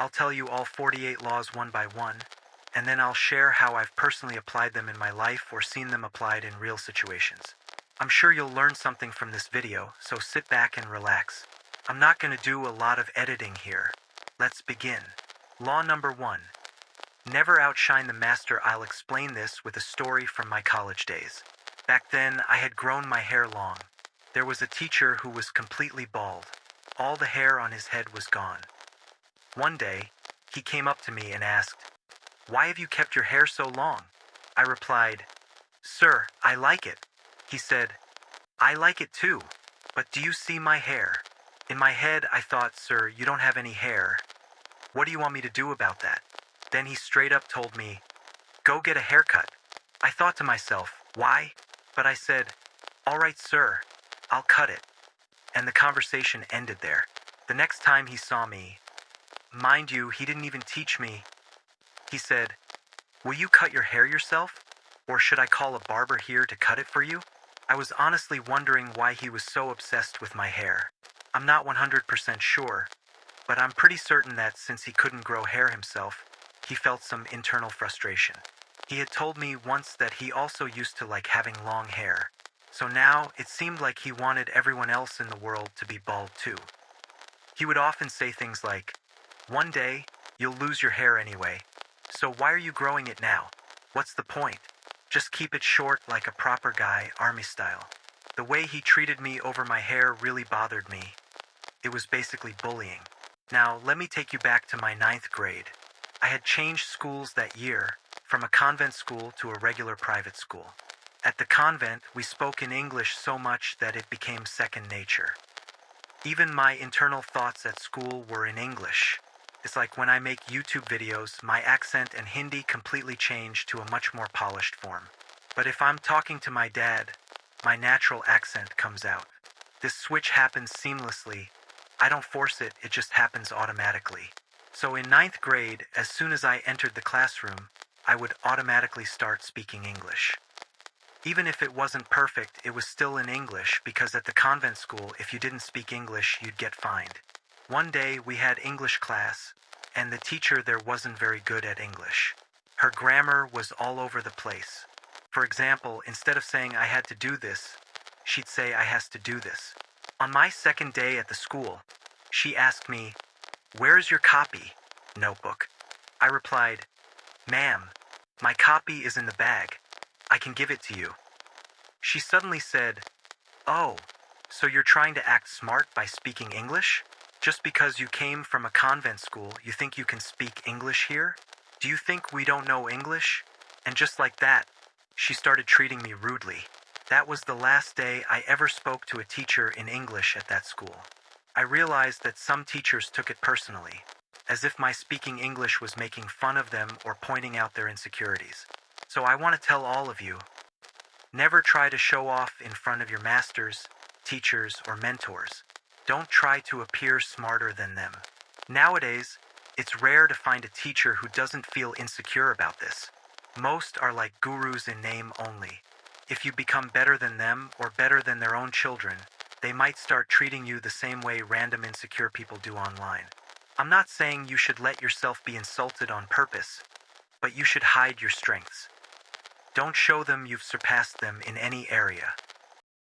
I'll tell you all 48 laws one by one, and then I'll share how I've personally applied them in my life or seen them applied in real situations. I'm sure you'll learn something from this video, so sit back and relax. I'm not going to do a lot of editing here. Let's begin. Law number 1. Never outshine the master. I'll explain this with a story from my college days. Back then, I had grown my hair long. There was a teacher who was completely bald. All the hair on his head was gone. One day, he came up to me and asked, "Why have you kept your hair so long?" I replied, "Sir, I like it." He said, "I like it too, but do you see my hair?" In my head, I thought, "Sir, you don't have any hair. What do you want me to do about that?" Then he straight up told me, "Go get a haircut." I thought to myself, "Why?" But I said, "All right, sir, I'll cut it." And the conversation ended there. The next time he saw me, mind you, he didn't even teach me. He said, "Will you cut your hair yourself? Or should I call a barber here to cut it for you?" I was honestly wondering why he was so obsessed with my hair. I'm not 100% sure, but I'm pretty certain that since he couldn't grow hair himself, he felt some internal frustration. He had told me once that he also used to like having long hair. So now it seemed like he wanted everyone else in the world to be bald too. He would often say things like, "One day, you'll lose your hair anyway. So why are you growing it now? What's the point? Just keep it short like a proper guy, army style." The way he treated me over my hair really bothered me. It was basically bullying. Now, let me take you back to my 9th grade. I had changed schools that year, from a convent school to a regular private school. At the convent, we spoke in English so much that it became second nature. Even my internal thoughts at school were in English. It's like when I make YouTube videos, my accent and Hindi completely change to a much more polished form. But if I'm talking to my dad, my natural accent comes out. This switch happens seamlessly. I don't force it, it just happens automatically. So in 9th grade, as soon as I entered the classroom, I would automatically start speaking English. Even if it wasn't perfect, it was still in English because at the convent school, if you didn't speak English, you'd get fined. One day we had English class, and the teacher there wasn't very good at English. Her grammar was all over the place. For example, instead of saying I had to do this, she'd say I has to do this. On my second day at the school, she asked me, "Where's your copy?" Notebook. I replied, "Ma'am, my copy is in the bag. I can give it to you." She suddenly said, "Oh, so you're trying to act smart by speaking English? Just because you came from a convent school, you think you can speak English here? Do you think we don't know English?" And just like that, she started treating me rudely. That was the last day I ever spoke to a teacher in English at that school. I realized that some teachers took it personally, as if my speaking English was making fun of them or pointing out their insecurities. So I want to tell all of you, never try to show off in front of your masters, teachers, or mentors. Don't try to appear smarter than them. Nowadays, it's rare to find a teacher who doesn't feel insecure about this. Most are like gurus in name only. If you become better than them or better than their own children, they might start treating you the same way random insecure people do online. I'm not saying you should let yourself be insulted on purpose, but you should hide your strengths. Don't show them you've surpassed them in any area.